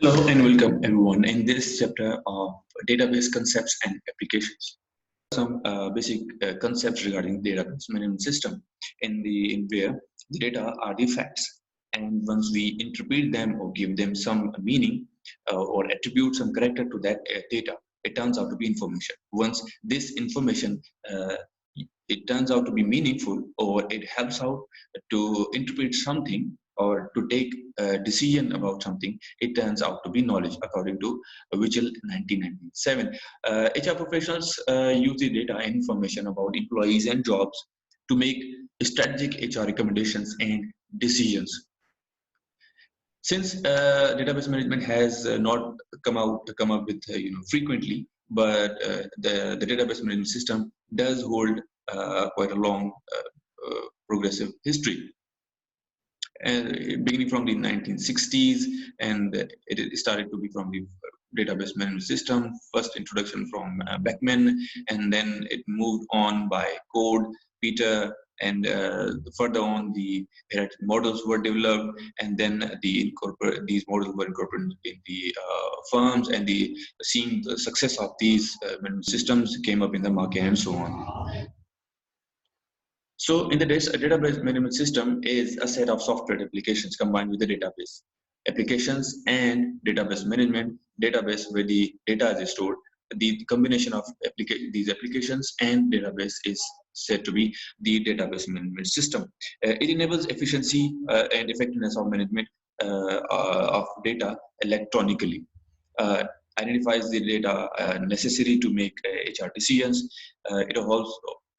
Hello and welcome everyone in this chapter of database concepts and applications. Some basic concepts regarding database management system in where the data are the facts, and once we interpret them or give them some meaning or attribute some character to that data, it turns out to be information. Once this information it turns out to be meaningful, or it helps out to interpret something or to take a decision about something, it turns out to be knowledge, according to Mitchell 1997. HR professionals use the data and information about employees and jobs to make strategic HR recommendations and decisions. Since database management has not come up with frequently, but the database management system does hold quite a long progressive history, and beginning from the 1960s, and it started to be from the database management system. First introduction from Beckman, and then it moved on by Code, Peter, and further on the hierarchical models were developed, and then these models were incorporated in the firms, and seeing the success of these management systems came up in the market and so on. So in the database management system is a set of software applications combined with the database. Applications and database management, database where the data is stored. The combination of these applications and database is said to be the database management system. It enables efficiency and effectiveness of management of data electronically. Identifies the data necessary to make HR decisions. It also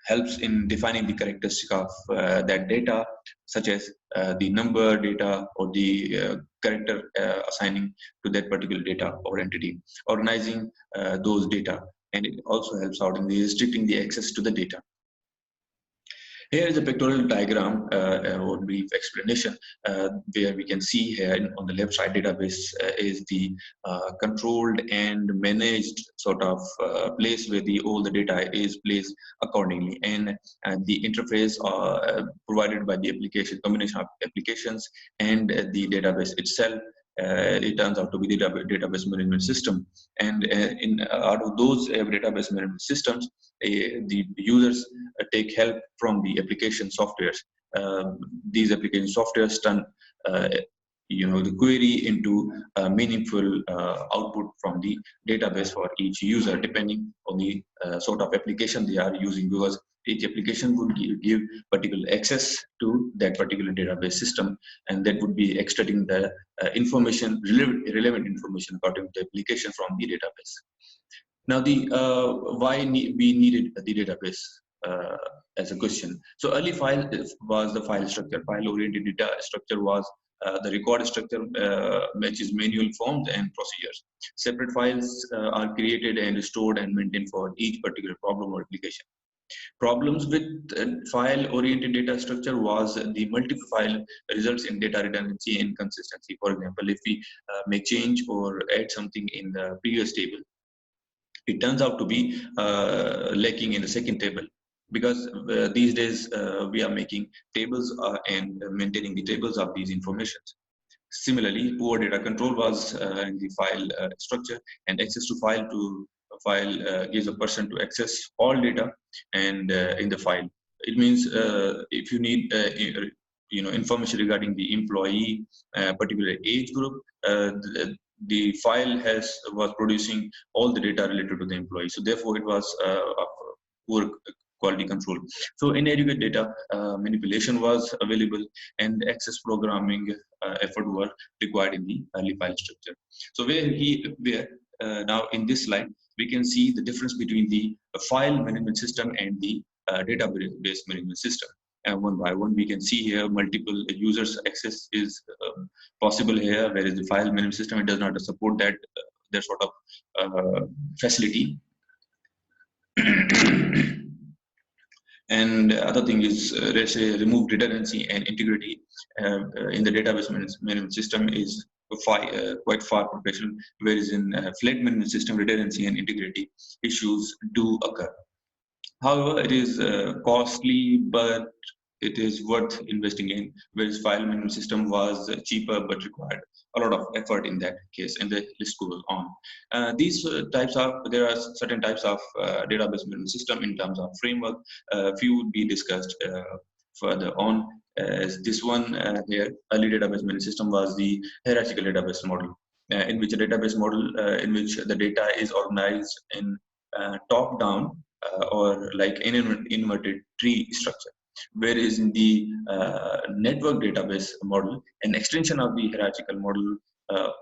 helps in defining the characteristic of that data, such as the number data or the character assigning to that particular data or entity, organizing those data, and it also helps out in restricting the access to the data. Here is a pictorial diagram or brief explanation where we can see here on the left side database is the controlled and managed sort of place where all the data is placed accordingly, and the interface provided by the application, combination of applications and the database itself. It turns out to be the database management system, and out of those database management systems, the users take help from the application softwares. These application softwares turn the query into a meaningful output from the database for each user, depending on the sort of application they are using, because each application would give particular access to that particular database system, and that would be extracting the information, relevant information according to the application from the database. Now, the why we needed the database as a question. So early file was the file structure. File-oriented data structure was the record structure, which is manual forms and procedures. Separate files are created and stored and maintained for each particular problem or application. Problems with file-oriented data structure was the multiple file results in data redundancy and inconsistency. For example, if we make change or add something in the previous table, it turns out to be lacking in the second table, because these days we are making tables and maintaining the tables of these informations. Similarly, poor data control was in the file structure, and access to file gives a person to access all data and in the file. It means if you need information regarding the employee, particular age group, the file was producing all the data related to the employee. So therefore, it was of poor quality control. So inadequate data manipulation was available, and access programming effort were required in the early file structure. So now in this slide, we can see the difference between the file management system and the database management system. And one by one, we can see here multiple users access is possible here, whereas the file management system, it does not support that sort of facility. And other thing is, let's say, remove redundancy and integrity in the database management system is quite far professional, whereas in flat management system, redundancy and integrity issues do occur. However, it is costly, but it is worth investing in, whereas file management system was cheaper but required a lot of effort in that case, and the list goes on. There are certain types of database management system in terms of framework. Few would be discussed further on. As this one here, early database management system was the hierarchical database model, in which a database model in which the data is organized in top down or like in an inverted tree structure. Whereas in the network database model, an extension of the hierarchical model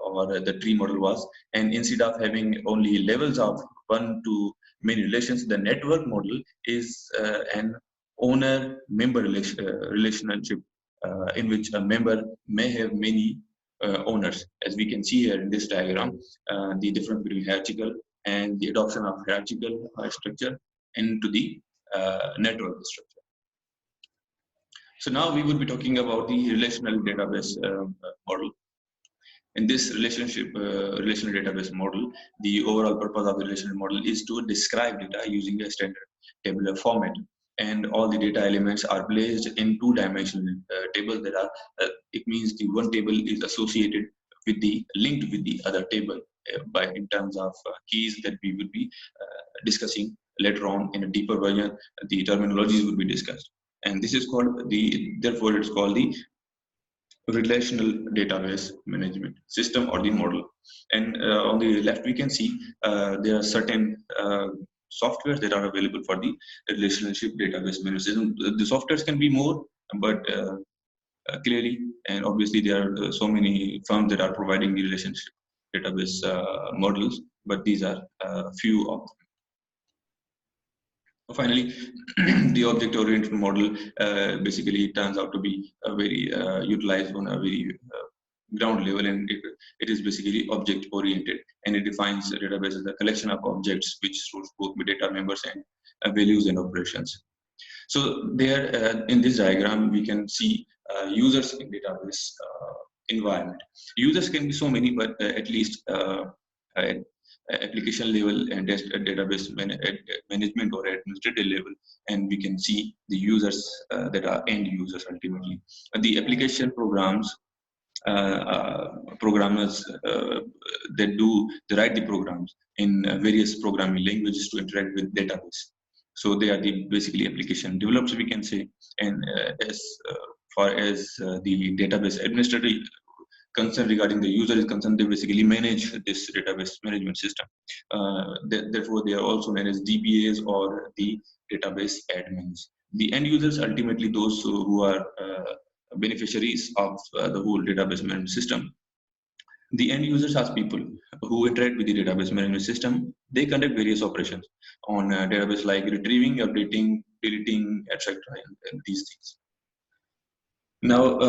or the tree model was, and instead of having only levels of one to many relations, the network model is an owner-member relationship in which a member may have many owners. As we can see here in this diagram, the difference between hierarchical and the adoption of hierarchical structure into the network structure. So now we will be talking about the relational database model. In this relational database model, the overall purpose of the relational model is to describe data using a standard tabular format, and all the data elements are placed in two-dimensional tables that are. It means the one table is associated with the linked with the other table by in terms of keys that we will be discussing later on in a deeper version. The terminologies will be discussed, and this is called therefore it's called the relational database management system or the model. And on the left we can see there are certain softwares that are available for the relationship database management system. The softwares can be more, but clearly and obviously there are so many firms that are providing the relationship database models, but these are few of. Finally, the object-oriented model basically turns out to be a very utilized on a very ground level, and it is basically object-oriented, and it defines a database as a collection of objects which stores both data members and values and operations. So there, in this diagram, we can see users in database environment. Users can be so many, but at least at application level and database management or administrative level, and we can see the users that are end users ultimately. The application programmers they write the programs in various programming languages to interact with database. So they are the basically application developers, we can say, and as far as the database administrator concern regarding the user is concerned, they basically manage this database management system. Therefore, they are also known as DBAs or the database admins. The end users, ultimately those who are beneficiaries of the whole database management system. The end users are people who interact with the database management system. They conduct various operations on database like retrieving, updating, deleting, etc. and these things. Now,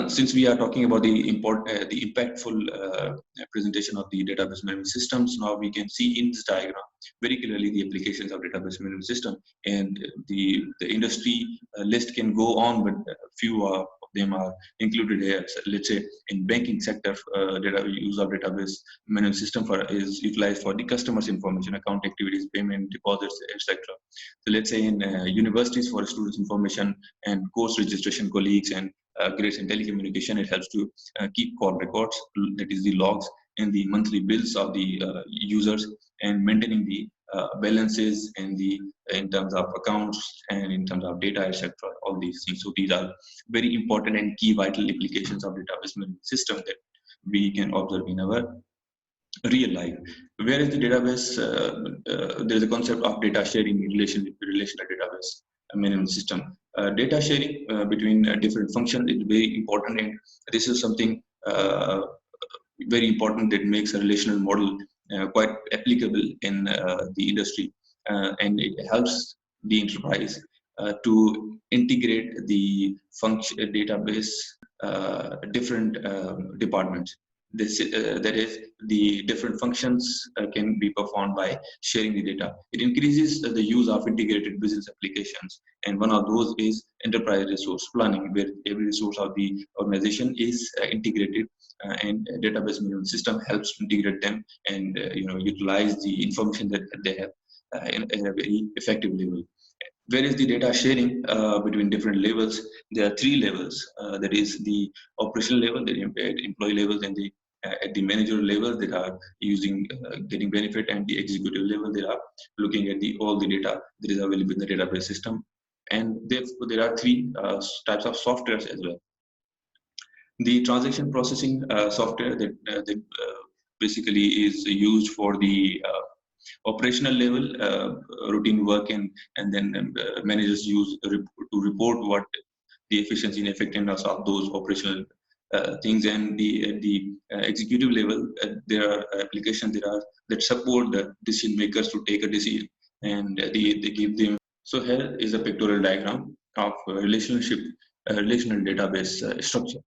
since we are talking about the impactful presentation of the database management systems, now we can see in this diagram very clearly the applications of database management system, and the industry list can go on, but few of them are included here. So let's say in banking sector, use of database management system is utilized for the customers' information, account activities, payment, deposits, etc. So let's say in universities for students' information and course registration, colleagues, and grades in telecommunication, it helps to keep call records, that is the logs, and the monthly bills of the users, and maintaining the balances and in terms of accounts and in terms of data, etc. All these things. So these are very important and key vital applications of database management system that we can observe in our real life. Whereas the database, there is a concept of data sharing in relational database management system. Data sharing between different functions is very important, and this is something very important that makes a relational model quite applicable in the industry, and it helps the enterprise to integrate the function database different departments. That is, the different functions can be performed by sharing the data. It increases the use of integrated business applications, and one of those is enterprise resource planning, where every resource of the organization is integrated, and a database management system helps integrate them and utilize the information that they have in a very effective level. Where is the data sharing between different levels? There are three levels. That is the operational level, the employee levels, and the at the manager level they are using getting benefit, and the executive level they are looking at the all the data that is available in the database system. And therefore there are three types of softwares as well. The transaction processing software that basically is used for the operational level routine work, and then managers use to report what the efficiency and effectiveness of those operational things. And the executive level, there are applications that support the decision makers to take a decision, and they give them. So here is a pictorial diagram of relational database structure.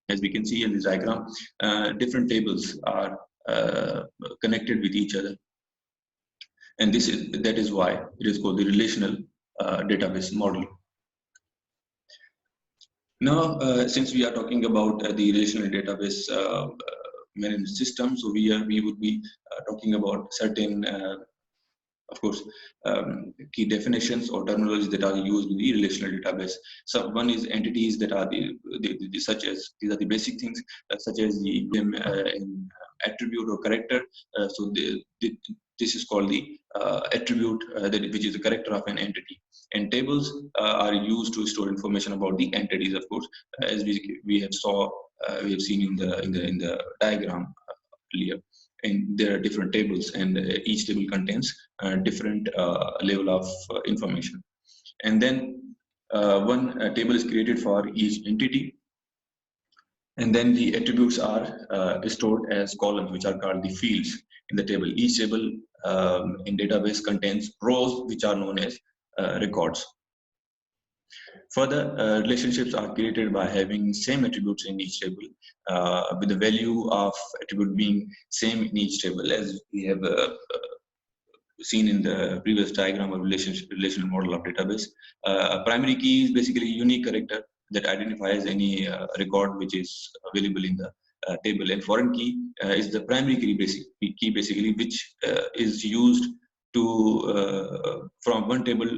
As we can see in this diagram, different tables are connected with each other, and that is why it is called the relational database model. Now, since we are talking about the relational database management system, so we would be talking about certain of course, key definitions or terminologies that are used in the relational database. So one is entities that are such as, these are the basic things, such as the attribute or character. So this is called the attribute, which is the character of an entity. And tables are used to store information about the entities, of course, as we have seen in the diagram earlier. And there are different tables, and each table contains different level of information. And then one table is created for each entity, and then the attributes are stored as columns, which are called the fields in the table. Each table in database contains rows, which are known as records. Further, relationships are created by having same attributes in each table, with the value of attribute being same in each table, as we have seen in the previous diagram of relational model of database. A primary key is basically a unique character that identifies any record which is available in the table, and foreign key is the primary key basically, which is used to from one table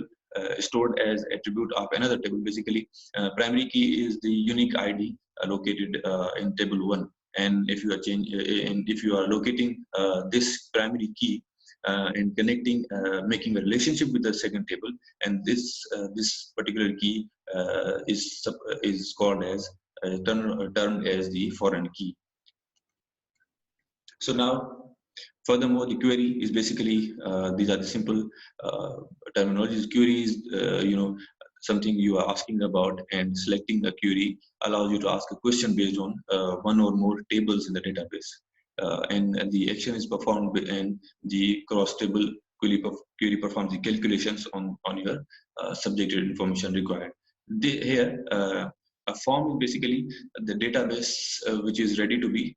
stored as attribute of another table. Basically, primary key is the unique ID located in table 1, and if you are locating this primary key and connecting, making a relationship with the second table, and this particular key is called as termed as the foreign key. So now, furthermore, the query is basically these are the simple terminologies. Query is something you are asking about, and selecting a query allows you to ask a question based on one or more tables in the database. And the action is performed, and the cross-table query performs the calculations on your subjected information required. Here, a form is basically the database which is ready to be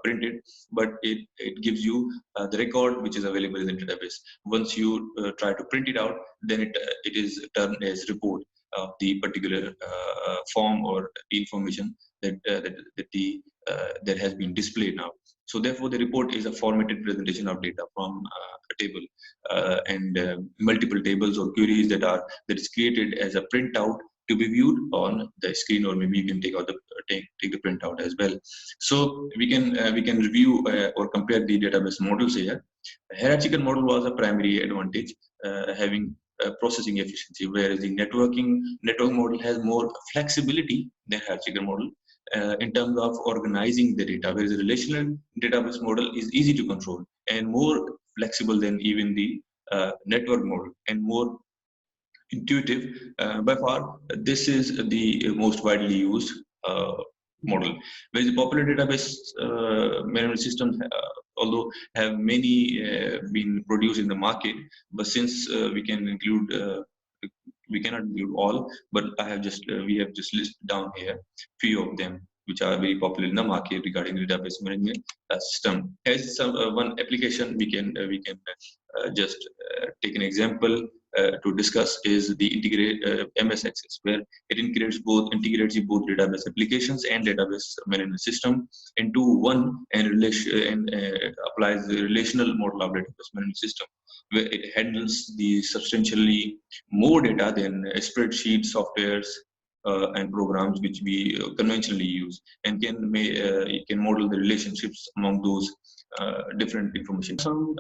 printed, but it gives you the record which is available in the database. Once you try to print it out, then it is termed as report of the particular form or information that has been displayed now. So therefore, the report is a formatted presentation of data from a table, and multiple tables or queries that is created as a printout to be viewed on the screen, or maybe you can take the printout as well. So we can review or compare the database models here. A hierarchical model was a primary advantage, having processing efficiency, whereas the network model has more flexibility than hierarchical model in terms of organizing the data, whereas the relational database model is easy to control and more flexible than even the network model, and more intuitive. By far, this is the most widely used model. Whereas the popular database management systems, although have many been produced in the market, but since we cannot include all, but we have just listed down here few of them which are very popular in the market regarding database management system. As one application, we can just take an example to discuss is the MS Access, where it integrates both database applications and database management system into one, and applies the relational model of database management system, where it handles the substantially more data than spreadsheet softwares and programs which we conventionally use, and it can model the relationships among those different information. Some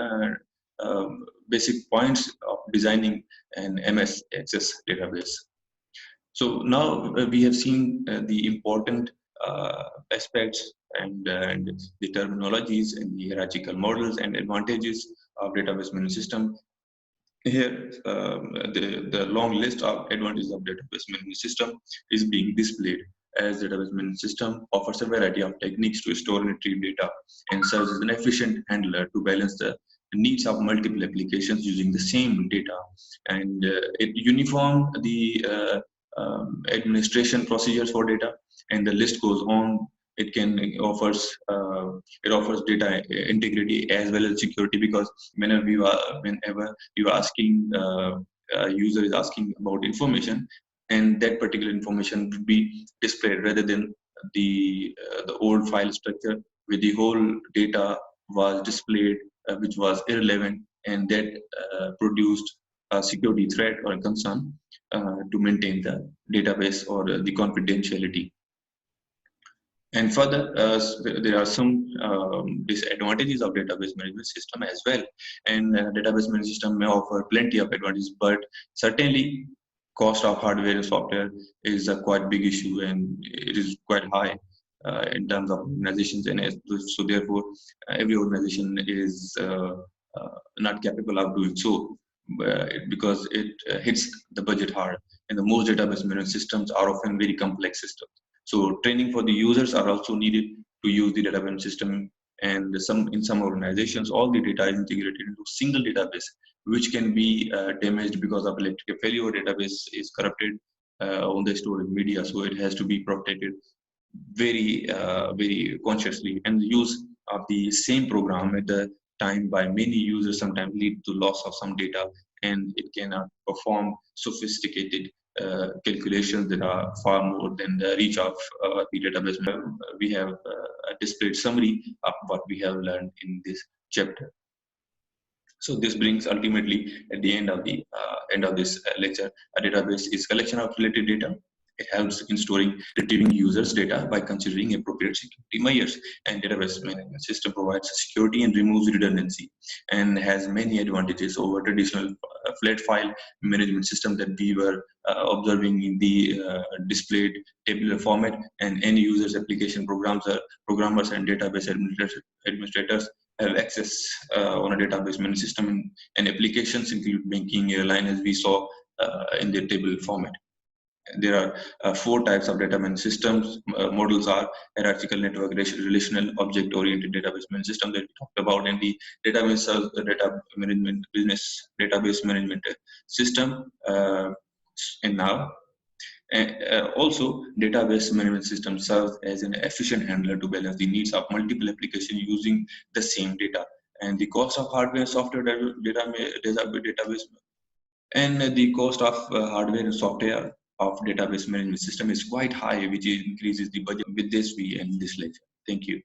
basic points of designing an MS Access database. So now we have seen the important aspects and the terminologies and the hierarchical models and advantages of database management system. Here, the long list of advantages of database management system is being displayed, as database management system offers a variety of techniques to store and retrieve data and serves as an efficient handler to balance the needs of multiple applications using the same data, and it uniform the administration procedures for data, and the list goes on. It can offers data integrity as well as security, because whenever you are asking user is asking about information, and that particular information would be displayed rather than the old file structure where the whole data was displayed, which was irrelevant, and that produced a security threat or a concern to maintain the database or the confidentiality. And further, there are some disadvantages of database management system as well. And database management system may offer plenty of advantages, but certainly cost of hardware and software is a quite big issue, and it is quite high in terms of organizations. And so therefore, every organization is not capable of doing so, because it hits the budget hard. And the most database management systems are often very complex systems. So training for the users are also needed to use the database system. And in some organizations, all the data is integrated into single database, which can be damaged because of electrical failure. Database is corrupted on the storage media, so it has to be protected very consciously. And the use of the same program at the time by many users sometimes lead to loss of some data, and it cannot perform sophisticated calculations that are far more than the reach of the database. We have a displayed summary of what we have learned in this chapter. So this brings ultimately at the end of this lecture, a database is collection of related data. It helps in storing, retrieving users' data by considering appropriate security measures. And database management system provides security and removes redundancy, and has many advantages over traditional flat file management system that we were observing in the displayed tabular format. And end users, application programmers, and database administrators have access on a database management system, and applications include banking, airline, as we saw in the table format. There are 4 types of data management systems. Models are hierarchical, network, relational, object-oriented database management system that we talked about, and the database data management business database management system. And now, also, database management system serves as an efficient handler to balance the needs of multiple applications using the same data. And the cost of hardware and software database, and the cost of hardware and software of database management system is quite high, which increases the budget. With this, we end this lecture. Thank you.